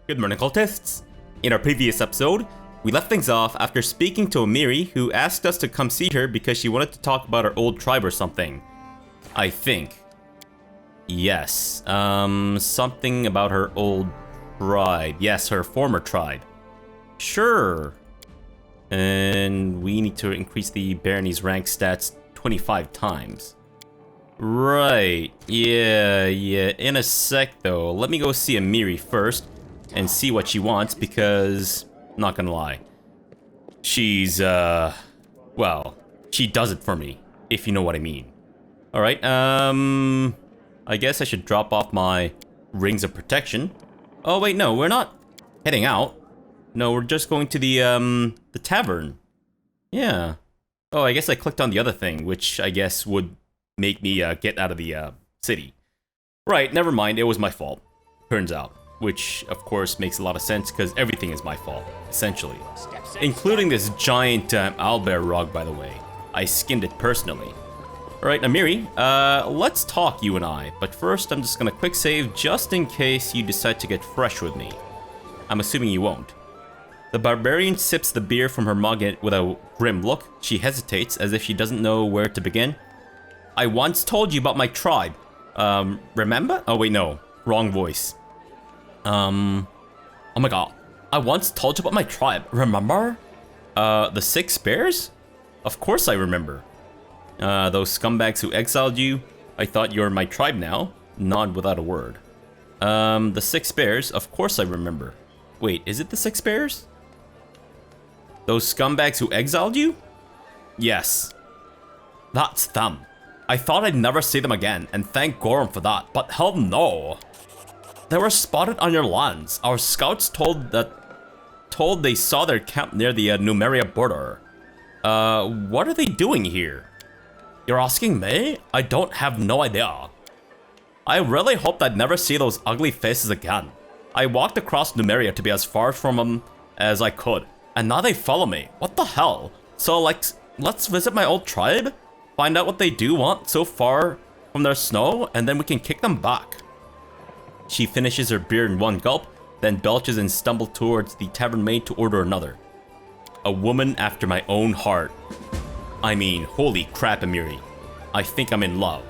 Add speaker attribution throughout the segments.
Speaker 1: Good morning, cultists! In our previous episode, we left things off after speaking to Amiri, who asked us to come see her because she wanted to talk about her old tribe or something. I think. Yes, something about her old tribe. Yes, her former tribe. Sure. And we need to increase the barony's rank stats 25 times. Right, yeah. In a sec though, let me go see Amiri first and see what she wants because, not gonna lie, she's, well, she does it for me, if you know what I mean. Alright, I guess I should drop off my rings of protection. Oh wait, no, we're not heading out. No, we're just going to the tavern. Yeah. Oh, I guess I clicked on the other thing, which I guess would make me, get out of the, city. Right, never mind, it was my fault, turns out. Which, of course, makes a lot of sense, because everything is my fault, essentially. Including this giant owlbear rug, by the way. I skinned it personally. Alright, Amiri, let's talk, you and I. But first, I'm just gonna quick save, just in case you decide to get fresh with me. I'm assuming you won't. The barbarian sips the beer from her mug with a grim look. She hesitates, as if she doesn't know where to begin. I once told you about my tribe. Remember? Oh, wait, no. Wrong voice. Oh my god. I once told you about my tribe, remember? The 6 bears? Of course I remember. Those scumbags who exiled you, I thought you were my tribe now. Nod without a word. The 6 bears, of course I remember. Wait, is it the 6 bears? Those scumbags who exiled you? Yes. That's them. I thought I'd never see them again, and thank Gorham for that, but hell no. They were spotted on your lands. Our scouts told they saw their camp near the Numeria border. What are they doing here? You're asking me? I don't have no idea. I really hoped I'd never see those ugly faces again. I walked across Numeria to be as far from them as I could, and now they follow me. What the hell? So, like, let's visit my old tribe, find out what they do want so far from their snow, and then we can kick them back. She finishes her beer in one gulp, then belches and stumbles towards the tavern maid to order another. A woman after my own heart. I mean, holy crap, Amiri. I think I'm in love.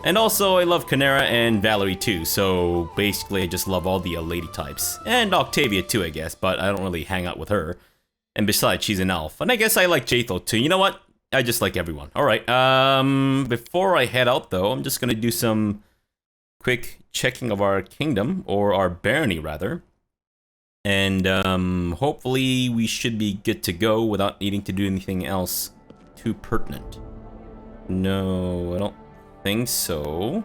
Speaker 1: And also, I love Canera and Valerie too, so basically I just love all the lady types. And Octavia too, I guess, but I don't really hang out with her. And besides, she's an elf. And I guess I like Jatho too. You know what? I just like everyone. Alright, before I head out though, I'm just gonna do some quick checking of our kingdom, or our barony rather, and hopefully we should be good to go without needing to do anything else too pertinent. No, I don't think so.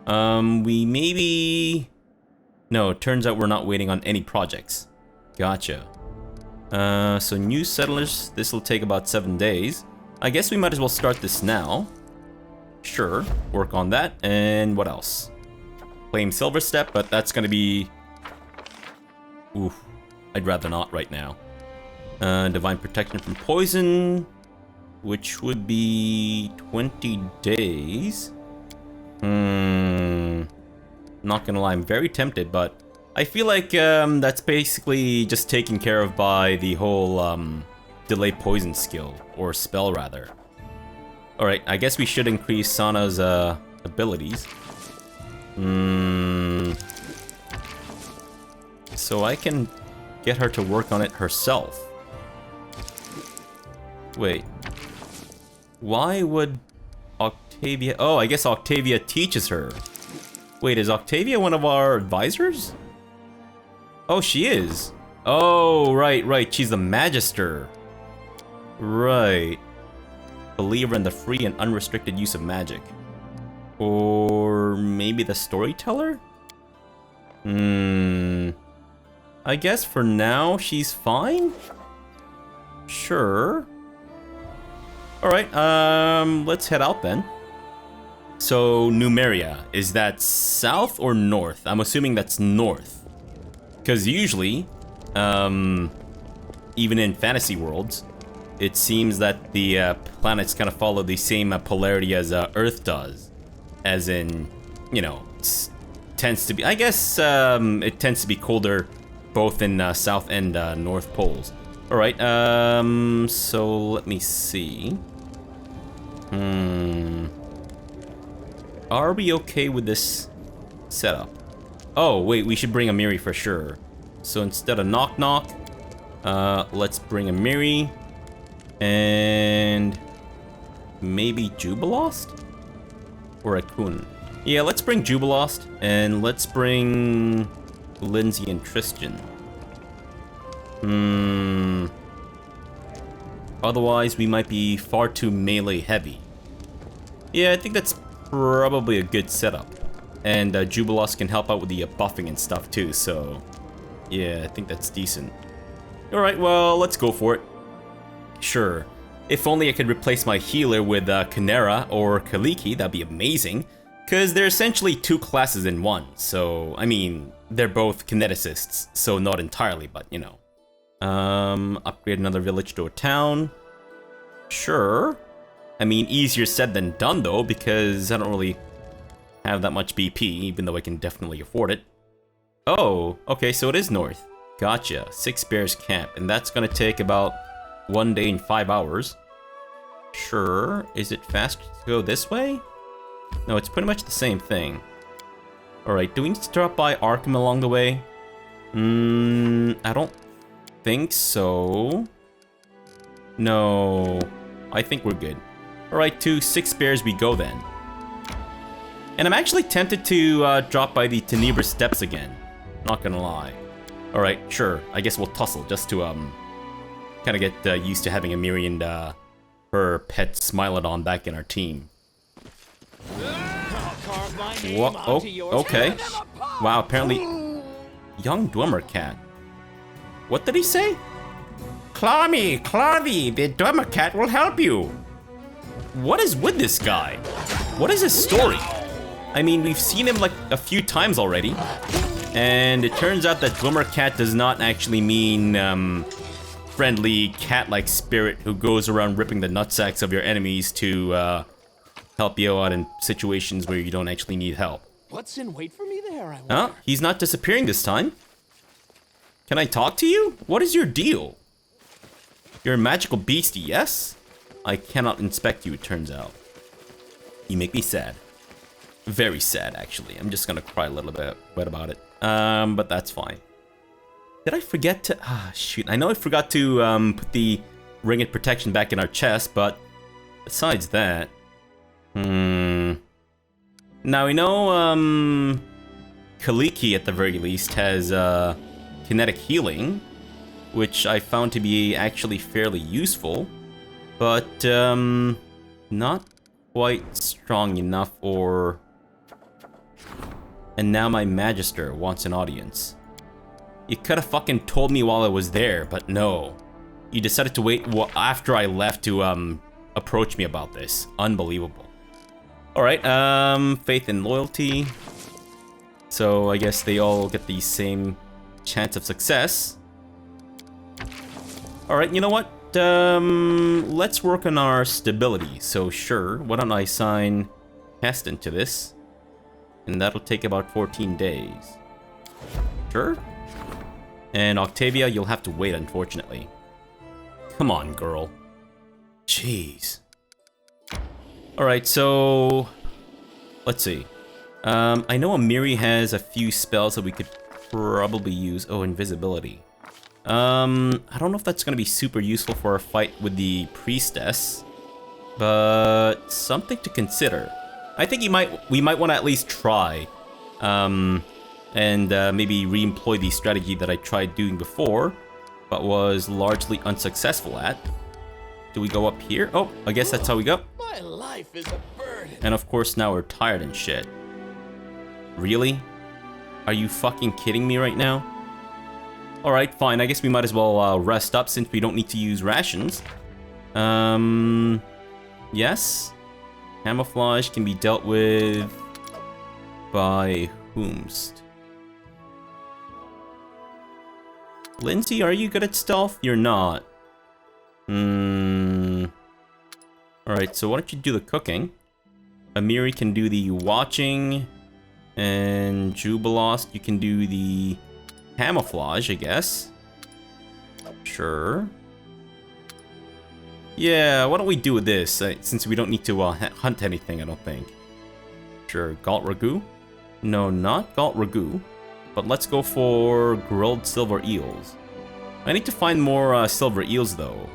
Speaker 1: We maybe... No, it turns out we're not waiting on any projects. Gotcha. So new settlers, this will take about 7 days. I guess we might as well start this now. Sure, work on that, and what else? Claim Silver Step, but that's gonna be... Oof, I'd rather not right now. Divine Protection from Poison, which would be 20 days. Not gonna lie, I'm very tempted, but I feel like that's basically just taken care of by the whole Delay Poison skill, or spell rather. Alright, I guess we should increase Sana's abilities. So I can get her to work on it herself. Wait. Why would Octavia... Oh, I guess Octavia teaches her. Wait, is Octavia one of our advisors? Oh, she is. Oh, right. She's the Magister. Right. Believer in the free and unrestricted use of magic. Or maybe the storyteller? I guess for now she's fine? Sure. Alright, let's head out then. So, Numeria, is that south or north? I'm assuming that's north. Because usually, even in fantasy worlds, it seems that the planets kind of follow the same polarity as Earth does. as in, you know, tends to be, I guess, it tends to be colder both in South and North Poles. Alright, so let me see. Are we okay with this setup? Oh, wait, we should bring a Miri for sure. So instead of knock knock, let's bring a Miri. And maybe Jubilost? Or a Kun? Yeah, let's bring Jubilost, and let's bring Lindsay and Tristan. Otherwise, we might be far too melee heavy. Yeah, I think that's probably a good setup. And Jubilost can help out with the buffing and stuff too, so... yeah, I think that's decent. Alright, well, let's go for it. Sure. If only I could replace my healer with Kanera or Kaliki, that'd be amazing. Because they're essentially two classes in one, so, I mean, they're both kineticists, so not entirely, but, you know. Upgrade another village to a town. Sure. I mean, easier said than done, though, because I don't really have that much BP, even though I can definitely afford it. Oh, okay, so it is north. Gotcha. 6 Bears Camp, and that's gonna take about 1 day and 5 hours. Sure. Is it faster to go this way? No, it's pretty much the same thing. Alright, do we need to drop by Arkham along the way? I don't think so. No, I think we're good. Alright, to 6 Bears we go then. And I'm actually tempted to drop by the Tenebris Steppes again. Not gonna lie. Alright, sure. I guess we'll tussle just to kind of get used to having Amiri and her pet Smilodon back in our team. What? Oh, okay. Wow, apparently... Young Dwemer Cat. What did he say? Claw me, claw thee, the Dwemer Cat will help you. What is with this guy? What is his story? I mean, we've seen him like a few times already. And it turns out that Dwemer Cat does not actually mean friendly cat-like spirit who goes around ripping the nutsacks of your enemies to help you out in situations where you don't actually need help.
Speaker 2: What's in wait for me there, I wonder?
Speaker 1: Huh? He's not disappearing this time. Can I talk to you? What is your deal? You're a magical beastie, yes? I cannot inspect you, it turns out. You make me sad. Very sad, actually. I'm just gonna cry a little bit about it. But that's fine. Did I forget to... ah, shoot. I know I forgot to put the ring of protection back in our chest, but besides that... Now, we know, Kaliki, at the very least, has, kinetic healing, which I found to be actually fairly useful, but, not quite strong enough or... And now my Magister wants an audience. You could've fucking told me while I was there, but no. You decided to wait after I left to, approach me about this. Unbelievable. Alright, faith and loyalty. So I guess they all get the same chance of success. Alright, you know what? Let's work on our stability. So sure, why don't I assign Heston to this? And that'll take about 14 days. Sure. And Octavia, you'll have to wait, unfortunately. Come on, girl. Jeez. Alright, so... let's see. I know Amiri has a few spells that we could probably use. Oh, invisibility. I don't know if that's gonna be super useful for a fight with the priestess, but something to consider. I think we might want to at least try, and maybe re-employ the strategy that I tried doing before, but was largely unsuccessful at. Do we go up here? Oh, I guess that's how we go.
Speaker 2: My life is a burden.
Speaker 1: And of course now we're tired and shit. Really? Are you fucking kidding me right now? Alright, fine. I guess we might as well rest up since we don't need to use rations. Yes? Camouflage can be dealt with by whomst? Lindsay, are you good at stealth? You're not. Alright, so why don't you do the cooking? Amiri can do the watching, and Jubilost, you can do the camouflage, I guess. Sure. Yeah, why don't we do this, since we don't need to hunt anything, I don't think. Sure, Galt Ragu? No, not Galt Ragu, but let's go for grilled silver eels. I need to find more silver eels, though.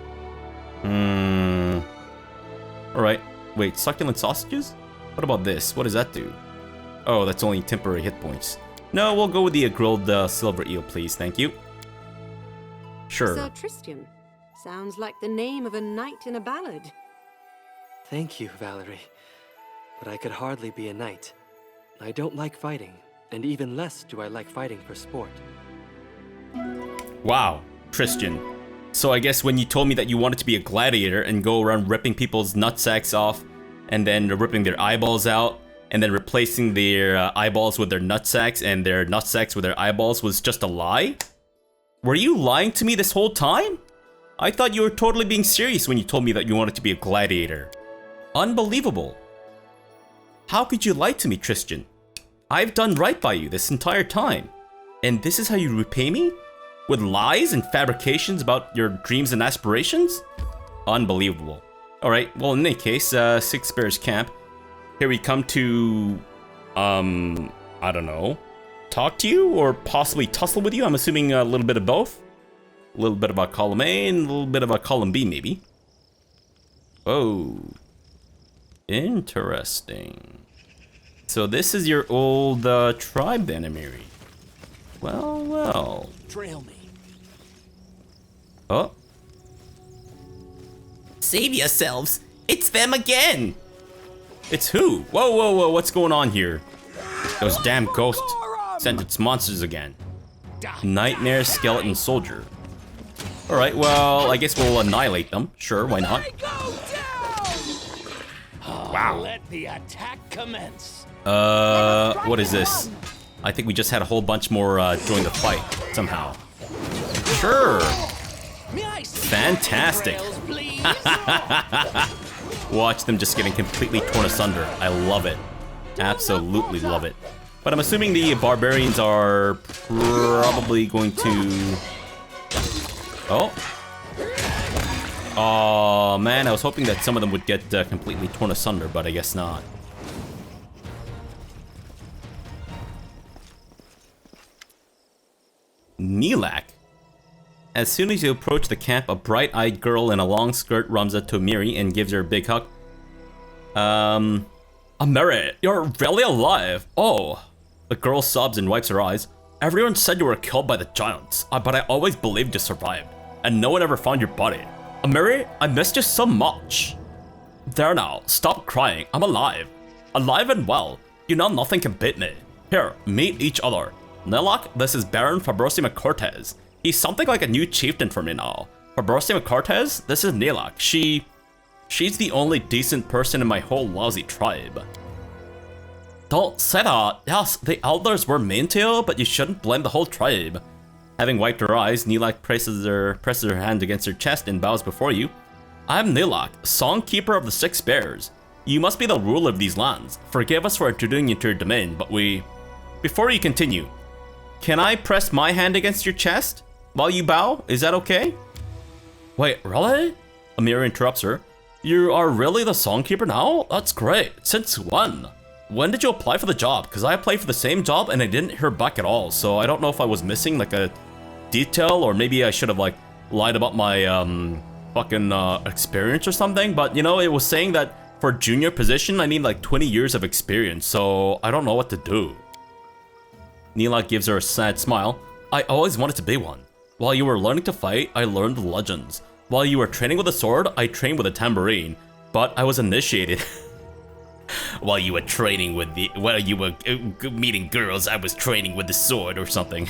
Speaker 1: Alright, wait, succulent sausages? What about this? What does that do? Oh, that's only temporary hit points. No, we'll go with the grilled silver eel, please, thank you. Sure.
Speaker 3: Sir Tristram. Sounds like the name of a knight in a ballad.
Speaker 4: Thank you, Valerie. But I could hardly be a knight. I don't like fighting, and even less do I like fighting for sport.
Speaker 1: Wow, Christian. So I guess when you told me that you wanted to be a gladiator and go around ripping people's nutsacks off, and then ripping their eyeballs out, and then replacing their eyeballs with their nutsacks and their nutsacks with their eyeballs was just a lie? Were you lying to me this whole time? I thought you were totally being serious when you told me that you wanted to be a gladiator. Unbelievable. How could you lie to me, Tristan? I've done right by you this entire time. And this is how you repay me? With lies and fabrications about your dreams and aspirations? Unbelievable. Alright, well in any case, Six Bears Camp. Here we come to, I don't know, talk to you or possibly tussle with you. I'm assuming a little bit of both. A little bit of a column A and a little bit of a column B, maybe. Oh. Interesting. So this is your old tribe then, Amiri. Well, well.
Speaker 2: Trail me.
Speaker 1: Oh. Save yourselves. It's them again. It's who? Whoa, whoa, whoa, what's going on here? Those damn ghosts sent its monsters again. Nightmare Skeleton Soldier. Alright, well, I guess we'll annihilate them. Sure, why not? Wow.
Speaker 2: Let the attack commence.
Speaker 1: What is this? I think we just had a whole bunch more join the fight, somehow. Sure. Fantastic. Watch them just getting completely torn asunder. I love it. Absolutely love it. But I'm assuming the barbarians are probably going to... Oh. Oh man, I was hoping that some of them would get completely torn asunder, but I guess not. Nilak. As soon as you approach the camp, a bright-eyed girl in a long skirt runs up to Miri and gives her a big hug. Amiri, you're really alive. Oh. The girl sobs and wipes her eyes. Everyone said you were killed by the giants, but I always believed you survived, and no one ever found your body. Amiri, I missed you so much. There now, stop crying, I'm alive. Alive and well. You know nothing can beat me. Here, meet each other. Nilak, this is Baron Fabrosi McCortez. He's something like a new chieftain for me now. Fabrosi McCortez, this is Nilak. She's the only decent person in my whole lousy tribe. Don't say that. Yes, the elders were mean to you, but you shouldn't blame the whole tribe. Having wiped her eyes, Nilak presses her hand against her chest and bows before you. I'm Nilak, Songkeeper of the Six Bears. You must be the ruler of these lands. Forgive us for intruding into your domain, but we... Before you continue, can I press my hand against your chest while you bow? Is that okay? Wait, really? Amira interrupts her. You are really the Songkeeper now? That's great. Since when? When did you apply for the job? Because I applied for the same job and I didn't hear back at all, so I don't know if I was missing like a detail, or maybe I should have like lied about my fucking experience or something, but you know, it was saying that for junior position I need like 20 years of experience, so I don't know what to do. Nilak gives her a sad smile. I always wanted to be one. While you were learning to fight, I learned the legends. While you were training with a sword, I trained with a tambourine, but I was initiated. While you were training with the... While you were meeting girls, I was training with the sword or something.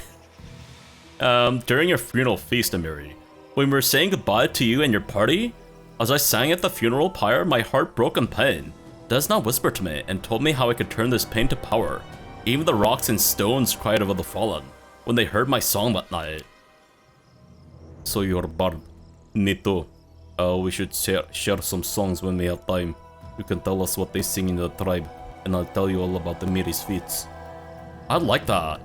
Speaker 1: During your funeral feast, Amiri, when we were saying goodbye to you and your party, as I sang at the funeral pyre, my heart broke in pain. Desna whispered to me and told me how I could turn this pain to power. Even the rocks and stones cried over the fallen when they heard my song that night. So you're a bard. Nito. We should share some songs when we have time. You can tell us what they sing in the tribe, and I'll tell you all about the Miri's feats. I like that.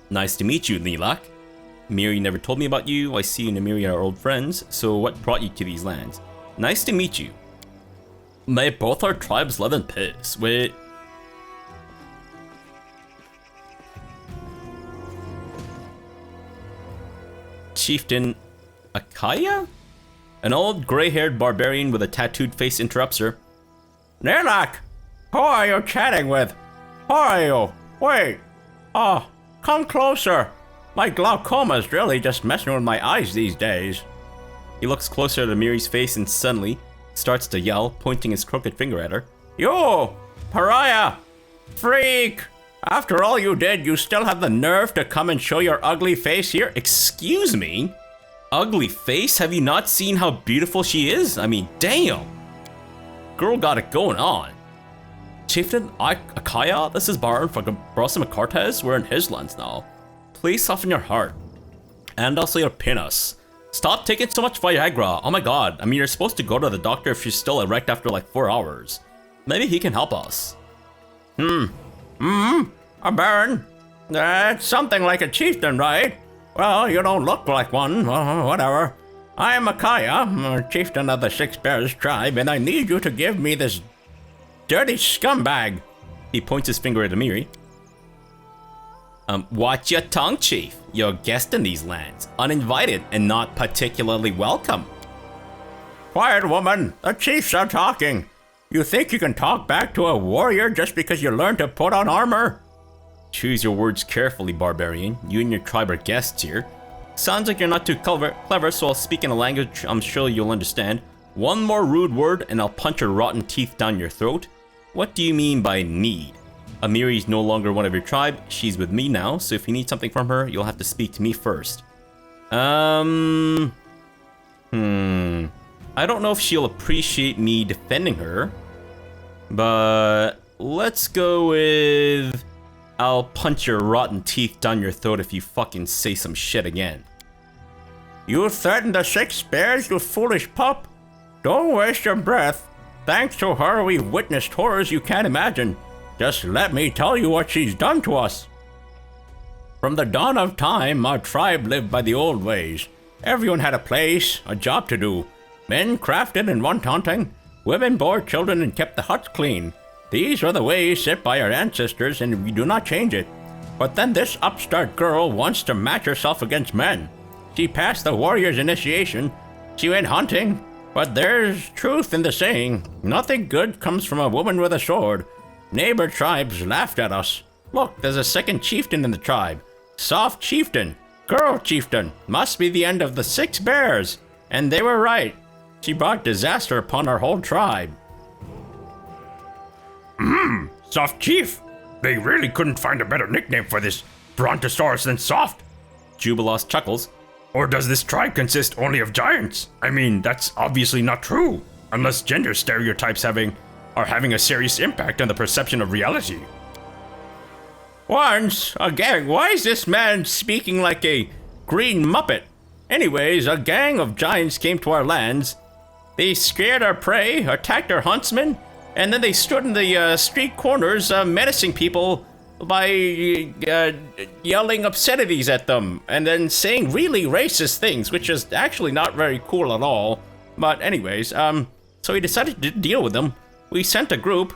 Speaker 1: Nice to meet you, Lilac. Miri never told me about you. I see you and Miri are old friends, so what brought you to these lands? Nice to meet you. May both our tribes live in peace. Wait. Chieftain Akaya? An old gray-haired barbarian with a tattooed face interrupts her. Lilac! Who are you chatting with? Who are you? Wait! Oh, come closer! My glaucoma's really just messing with my eyes these days. He looks closer to Miri's face and suddenly starts to yell, pointing his crooked finger at her. You! Pariah! Freak! After all you did, you still have the nerve to come and show your ugly face here? Excuse me? Ugly face? Have you not seen how beautiful she is? I mean, damn! Girl got it going on. Chieftain Akaya, this is Baron from Fabrosi Cortez. We're in his lands now. Please soften your heart. And also your penis. Stop taking so much Viagra. Oh my god. I mean, you're supposed to go to the doctor if she's still erect after like 4 hours. Maybe he can help us. A baron? That's something like a chieftain, right? Well, you don't look like one. Whatever. I am Akaya, a chieftain of the Six Bears tribe, and I need you to give me this dirty scumbag. He points his finger at Amiri. Watch your tongue, Chief. You're a guest in these lands, uninvited and not particularly welcome. Quiet, woman. The chiefs are talking. You think you can talk back to a warrior just because you learned to put on armor? Choose your words carefully, barbarian. You and your tribe are guests here. Sounds like you're not too clever, so I'll speak in a language I'm sure you'll understand. One more rude word and I'll punch your rotten teeth down your throat. What do you mean by need? Amiri's no longer one of your tribe. She's with me now, so if you need something from her, you'll have to speak to me first. I don't know if she'll appreciate me defending her, but let's go with I'll punch your rotten teeth down your throat if you fucking say some shit again. You threatened the Six Bears, you foolish pup? Don't waste your breath. Thanks to her, we've witnessed horrors you can't imagine. Just let me tell you what she's done to us. From the dawn of time, our tribe lived by the old ways. Everyone had a place, a job to do. Men crafted and went hunting. Women bore children and kept the huts clean. These were the ways set by our ancestors, and we do not change it. But then this upstart girl wants to match herself against men. She passed the warrior's initiation. She went hunting. But there's truth in the saying, nothing good comes from a woman with a sword. Neighbor tribes laughed at us. Look, there's a second chieftain in the tribe. Soft chieftain. Girl chieftain. Must be the end of the Six Bears. And they were right. She brought disaster upon our whole tribe.
Speaker 5: Soft Chief. They really couldn't find a better nickname for this brontosaurus than Soft.
Speaker 1: Jubilos chuckles.
Speaker 5: Or does this tribe consist only of giants? I mean, that's obviously not true. Unless gender stereotypes are having a serious impact on the perception of reality.
Speaker 1: Once, a gang. Why is this man speaking like a green muppet? Anyways, a gang of giants came to our lands. They scared our prey, attacked our huntsmen, and then they stood in the street corners menacing people by yelling obscenities at them and then saying really racist things, which is actually not very cool at all. But anyways, so we decided to deal with them. We sent a group,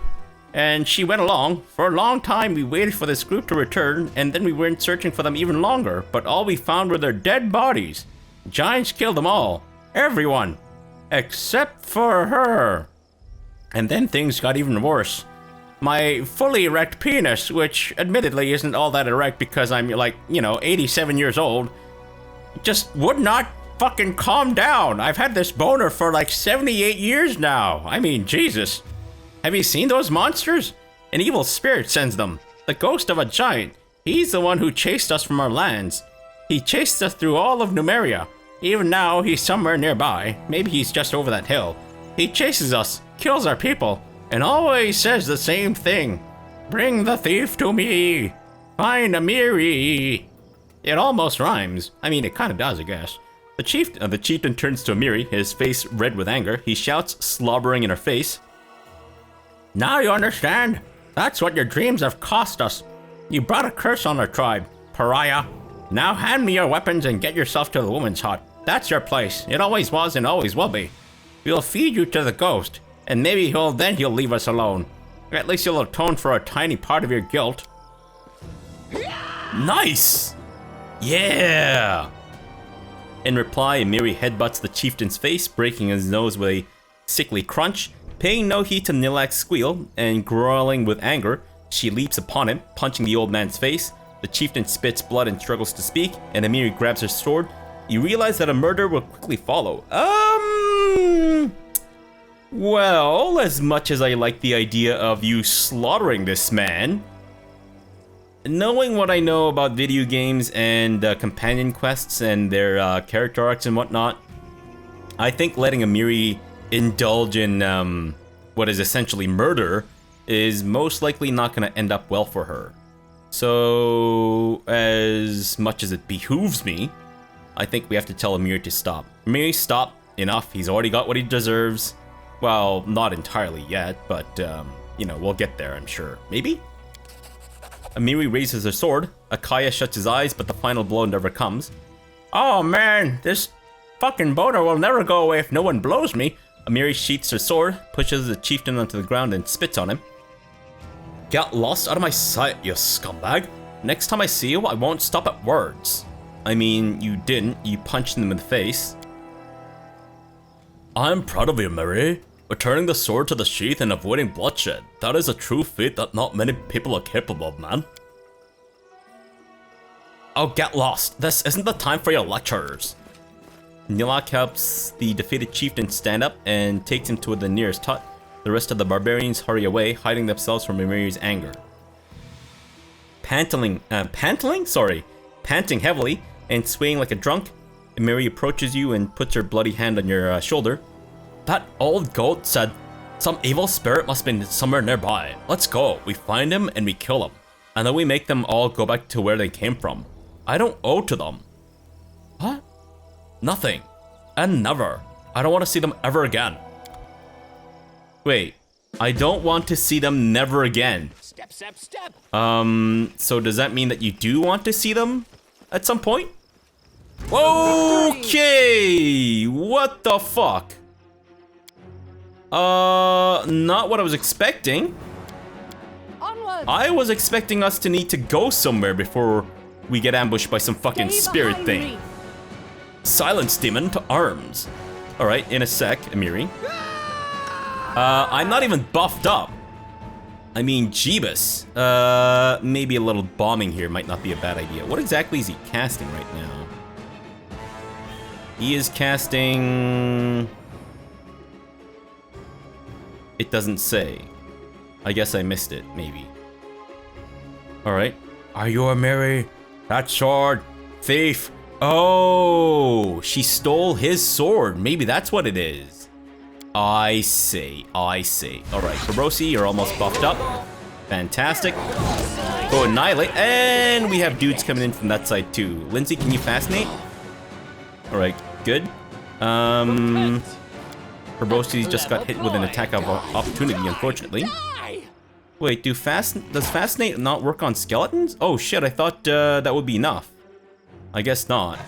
Speaker 1: and she went along. For a long time, we waited for this group to return, and then we went searching for them even longer, but all we found were their dead bodies. Giants killed them all. Everyone. Except for her. And then things got even worse. My fully erect penis, which admittedly isn't all that erect because I'm 87 years old, just would not fucking calm down. I've had this boner for 78 years now. I mean, Jesus. Have you seen those monsters? An evil spirit sends them. The ghost of a giant. He's the one who chased us from our lands. He chased us through all of Numeria. Even now, he's somewhere nearby. Maybe he's just over that hill. He chases us, kills our people, and always says the same thing. Bring the thief to me. Find Amiri. It almost rhymes. I mean, it kind of does, I guess. The chieftain turns to Amiri, his face red with anger. He shouts, slobbering in her face.
Speaker 5: Now you understand? That's what your dreams have cost us. You brought a curse on our tribe, pariah. Now hand me your weapons and get yourself to the woman's hut. That's your place. It always was and always will be. We'll feed you to the ghost, and maybe he'll leave us alone. At least you'll atone for a tiny part of your guilt.
Speaker 1: Nice! Yeah! In reply, Amiri headbutts the chieftain's face, breaking his nose with a sickly crunch. Paying no heed to Nilak's squeal, and growling with anger, she leaps upon him, punching the old man's face. The chieftain spits blood and struggles to speak, and Amiri grabs her sword. You realize that a murder will quickly follow. Well, as much as I like the idea of you slaughtering this man, knowing what I know about video games and companion quests and their character arcs and whatnot, I think letting Amiri indulge in what is essentially murder is most likely not going to end up well for her. So, as much as it behooves me, I think we have to tell Amiri to stop. Amiri, stop. Enough. He's already got what he deserves. Well, not entirely yet, but, you know, we'll get there, I'm sure. Maybe? Amiri raises her sword. Akaya shuts his eyes, but the final blow never comes. Oh man, this fucking boner will never go away if no one blows me. Amiri sheaths her sword, pushes the chieftain onto the ground, and spits on him. Get lost out of my sight, you scumbag. Next time I see you, I won't stop at words. I mean, you didn't. You punched him in the face. I'm proud of you, Amiri. Returning the sword to the sheath and avoiding bloodshed. That is a true feat that not many people are capable of, man. Oh, get lost. This isn't the time for your lectures. Nilak helps the defeated chieftain stand up and takes him to the nearest hut. The rest of the barbarians hurry away, hiding themselves from Amiri's anger. Panting heavily and swaying like a drunk, Amiri approaches you and puts her bloody hand on your shoulder. That old goat said some evil spirit must be somewhere nearby. Let's go. We find him and we kill him. And then we make them all go back to where they came from. I don't owe to them. What? Nothing. And never. I don't want to see them ever again. Wait. I don't want to see them never again.
Speaker 2: Step, step, step.
Speaker 1: So does that mean that you do want to see them at some point? Okay. What the fuck? Not what I was expecting.
Speaker 3: Onward.
Speaker 1: I was expecting us to need to go somewhere before we get ambushed by some fucking
Speaker 3: Stay
Speaker 1: spirit
Speaker 3: behind
Speaker 1: thing.
Speaker 3: me.
Speaker 1: Silence, demon, to arms. Alright, in a sec, Amiri. I'm not even buffed up. I mean, Jeebus. Maybe a little bombing here might not be a bad idea. What exactly is he casting right now? He is casting... It doesn't say. I guess I missed it, maybe. Alright. Are you Amiri? That sword. Thief. Oh, she stole his sword. Maybe that's what it is. I see. Alright, Fabrosi, you're almost buffed up. Fantastic. Go annihilate. And we have dudes coming in from that side too. Lindsay, can you fascinate? Alright, good. Fabrosi just got hit with an attack of opportunity, unfortunately. Wait, does Fascinate not work on skeletons? Oh shit, I thought that would be enough. I guess not.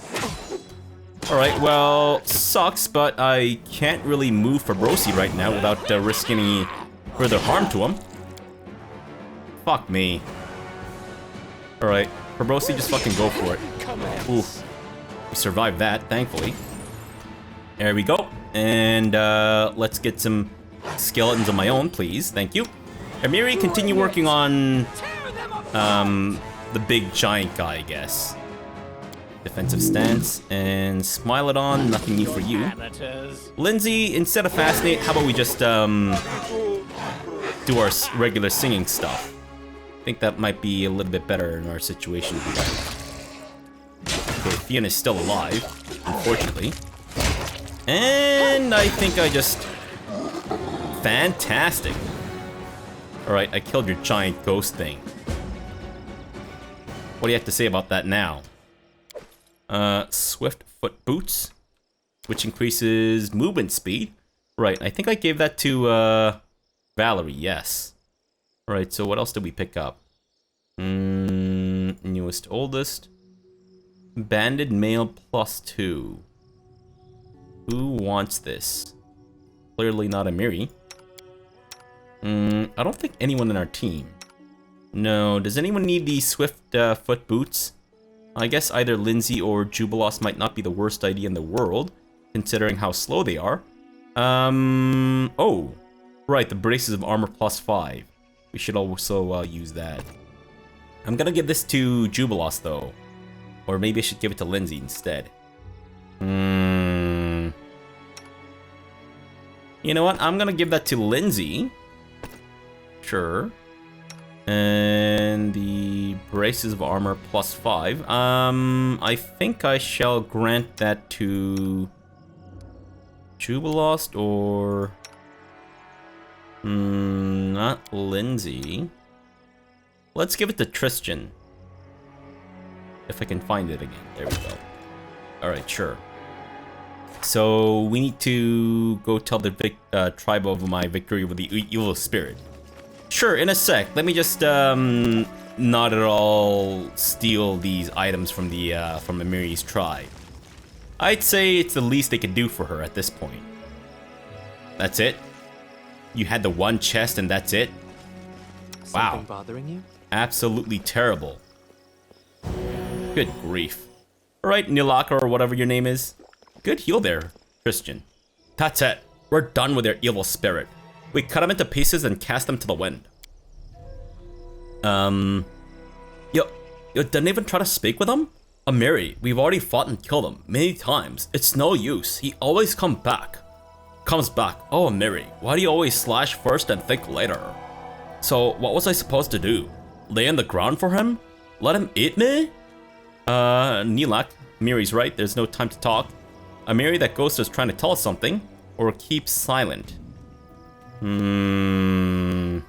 Speaker 1: Alright, well, sucks, but I can't really move Fabrosi right now without risking any further harm to him. Fuck me. Alright, Fabrosi, just fucking go for it. Oof. We survived that, thankfully. There we go. And let's get some skeletons of my own, please. Thank you. Amiri, continue working on the big giant guy, I guess. Defensive stance and Smilodon, nothing new for you. Lindsay, instead of Fascinate, how about we just do our regular singing stuff? I think that might be a little bit better in our situation here. Okay, Fiona's still alive, unfortunately. And I think I just... Fantastic. Alright, I killed your giant ghost thing. What do you have to say about that now? Swift foot boots, which increases movement speed. Right, I think I gave that to Valerie, yes. Alright, so what else did we pick up? Newest, oldest. Banded male +2. Who wants this? Clearly not Amiri. I don't think anyone in our team. No, does anyone need the swift foot boots? I guess either Lindsay or Jubilos might not be the worst idea in the world, considering how slow they are. Oh, right, the braces of armor +5. We should also use that. I'm gonna give this to Jubilos though. Or maybe I should give it to Lindsay instead. You know what? I'm gonna give that to Lindsay. Sure. And the braces of armor +5. I think I shall grant that to Jubilost or not Lindsay. Let's give it to Tristan. If I can find it again. There we go. Alright, sure. So we need to go tell the tribe of my victory with the evil spirit. Sure, in a sec. Let me just not at all steal these items from the from Amiri's tribe. I'd say it's the least they could do for her at this point. That's it? You had the one chest and that's it? Wow.
Speaker 4: Something bothering you?
Speaker 1: Absolutely terrible. Good grief. Alright, Nilaka or whatever your name is. Good heal there, Christian. That's it. We're done with their evil spirit. We cut them into pieces and cast them to the wind. You didn't even try to speak with him? Amiri, we've already fought and killed him many times. It's no use. He always comes back. Oh, Amiri, why do you always slash first and think later? So, what was I supposed to do? Lay on the ground for him? Let him eat me? Nilak, Amiri's right, there's no time to talk. Amiri, that ghost is trying to tell us something, or keep silent. I'm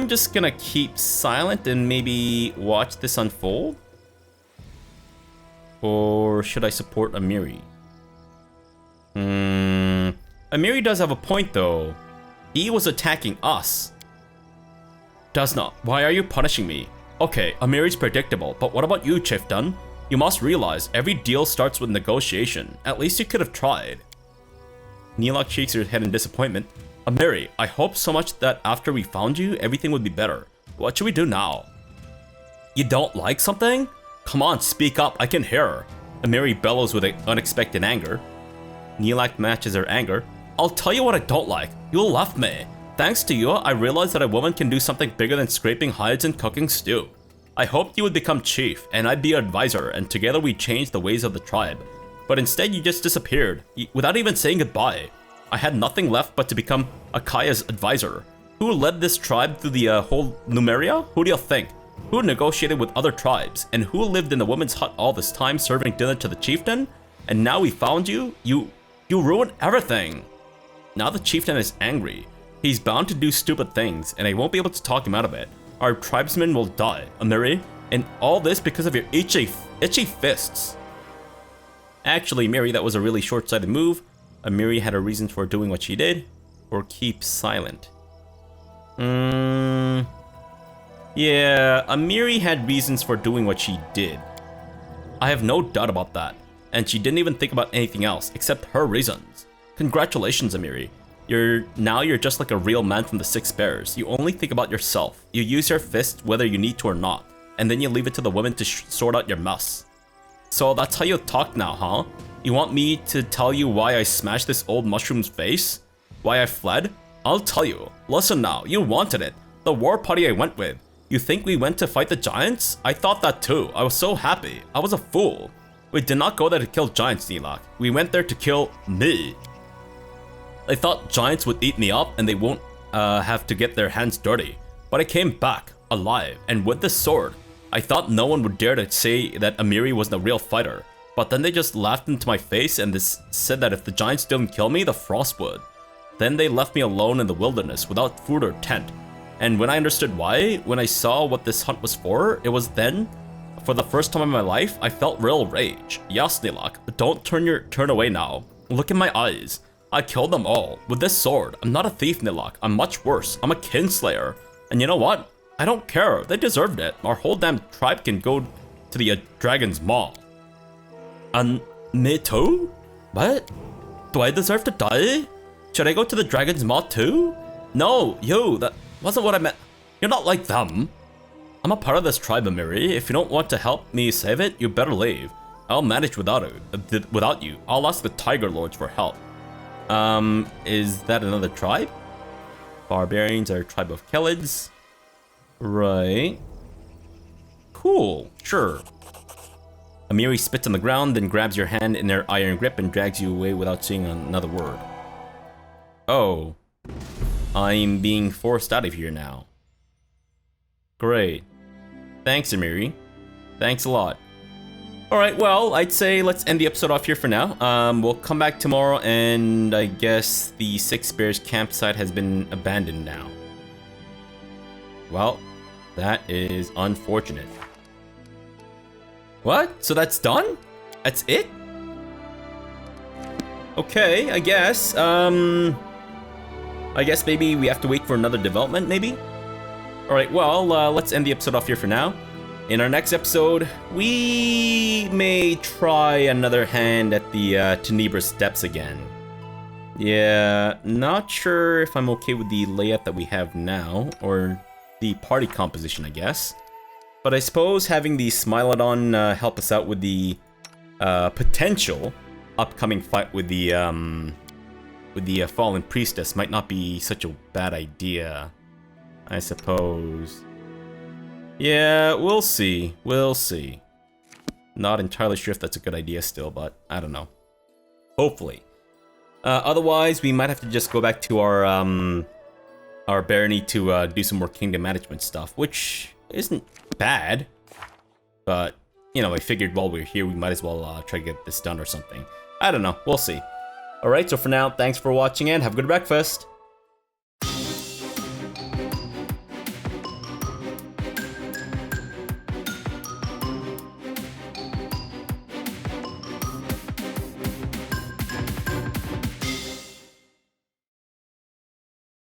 Speaker 1: just gonna keep silent and maybe watch this unfold? Or should I support Amiri? Amiri does have a point though. He was attacking us. Does not. Why are you punishing me? Okay, Amiri's predictable, but what about you, Chieftain? You must realize every deal starts with negotiation. At least you could have tried. Nilak shakes her head in disappointment. Amiri, I hope so much that after we found you, everything would be better. What should we do now? You don't like something? Come on, speak up, I can hear her. Amiri bellows with unexpected anger. Nilak matches her anger. I'll tell you what I don't like. You left me. Thanks to you, I realized that a woman can do something bigger than scraping hides and cooking stew. I hoped you would become chief, and I'd be your advisor, and together we'd change the ways of the tribe. But instead you just disappeared, without even saying goodbye. I had nothing left but to become Akaya's advisor. Who led this tribe through the whole Numeria? Who do you think? Who negotiated with other tribes? And who lived in the woman's hut all this time serving dinner to the chieftain? And now we found you? You ruined everything! Now the chieftain is angry. He's bound to do stupid things, and I won't be able to talk him out of it. Our tribesmen will die, Amiri, and all this because of your itchy fists. Actually, Amiri, that was a really short-sighted move. Amiri had her reasons for doing what she did, or keep silent. Yeah, Amiri had reasons for doing what she did. I have no doubt about that, and she didn't even think about anything else except her reasons. Congratulations, Amiri. You're just like a real man from the Six Bears. You only think about yourself. You use your fists whether you need to or not, and then you leave it to the women to sort out your mess. So that's how you talk now, huh? You want me to tell you why I smashed this old mushroom's face? Why I fled? I'll tell you. Listen now, you wanted it. The war party I went with. You think we went to fight the giants? I thought that too. I was so happy. I was a fool. We did not go there to kill giants, Nilak. We went there to kill me. I thought giants would eat me up and they won't have to get their hands dirty. But I came back, alive, and with this sword. I thought no one would dare to say that Amiri wasn't a real fighter. But then they just laughed into my face and said that if the giants didn't kill me, the frost would. Then they left me alone in the wilderness without food or tent. And when I understood why, when I saw what this hunt was for, it was then, for the first time in my life, I felt real rage. Yes, Nilak, don't turn away now. Look in my eyes. I killed them all with this sword. I'm not a thief, Nilok. I'm much worse. I'm a kinslayer. And you know what? I don't care. They deserved it. Our whole damn tribe can go to the Dragon's Maw. And me too? What? Do I deserve to die? Should I go to the Dragon's Maw too? No, you, that wasn't what I meant. You're not like them. I'm a part of this tribe, Amiri. If you don't want to help me save it, you better leave. I'll manage without you. I'll ask the Tiger Lords for help. Is that another tribe? Barbarians are a tribe of Kelids. Right. Cool, sure. Amiri spits on the ground, then grabs your hand in their iron grip and drags you away without saying another word. Oh. I'm being forced out of here now. Great. Thanks, Amiri. Thanks a lot. Alright, well, I'd say let's end the episode off here for now. We'll come back tomorrow, and I guess the Six Bears campsite has been abandoned now. Well, that is unfortunate. What? So that's done? That's it? Okay, I guess. I guess maybe we have to wait for another development, maybe? Alright, well, let's end the episode off here for now. In our next episode, we may try another hand at the Tenebrous Depths again. Yeah, not sure if I'm okay with the layout that we have now, or the party composition, I guess. But I suppose having the Smilodon help us out with the potential upcoming fight with the Fallen Priestess might not be such a bad idea, I suppose. Yeah, we'll see. We'll see. Not entirely sure if that's a good idea still, but I don't know. Hopefully. Otherwise, we might have to just go back to our barony to do some more kingdom management stuff, which isn't bad. But, you know, I figured while we're here, we might as well try to get this done or something. I don't know. We'll see. Alright, so for now, thanks for watching and have a good breakfast.